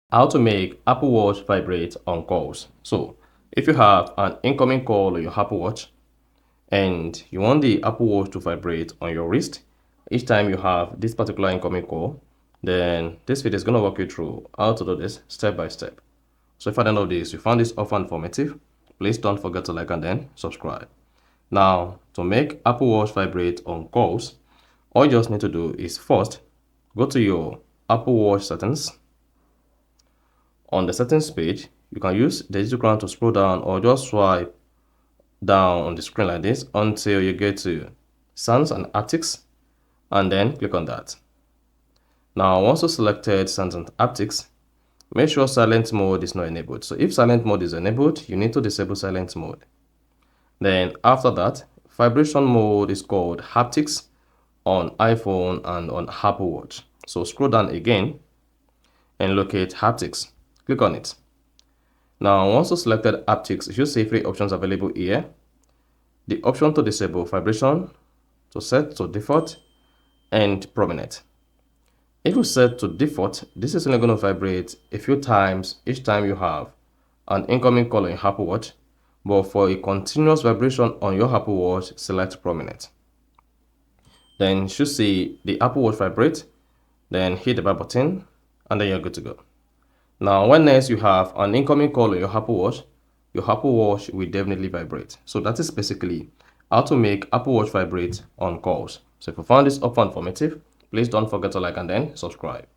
How to make Apple Watch vibrate on calls. So if you have an incoming call on your Apple Watch and you want the Apple Watch to vibrate on your wrist each time you have this particular incoming call, then this video is going to walk you through how to do this step by step. So if at the end of this you found this offer informative, please don't forget to like and then subscribe. Now, to make Apple Watch vibrate on calls, all you just need to do is first go to your Apple Watch settings. On the settings page, you can use the digital crown to scroll down or just swipe down on the screen like this until you get to Sounds and Haptics, and then click on that. Now, once you selected Sounds and Haptics, make sure silent mode is not enabled. So if silent mode is enabled, you need to disable silent mode. Then after that, vibration mode is called Haptics on iPhone and on Apple Watch. So scroll down again and locate Haptics. Click on it. Now, once you selected Haptics, you should see 3 options available here. The option to disable vibration, to set to default, and prominent. If you set to default, this is only going to vibrate a few times each time you have an incoming call on your Apple Watch, but for a continuous vibration on your Apple Watch, select prominent. Then you should see the Apple Watch vibrate, then hit the back button, and then you're good to go. Now, when next you have an incoming call on your Apple Watch will definitely vibrate. So that is basically how to make Apple Watch vibrate on calls. So if you found this offer informative, please don't forget to like and then subscribe.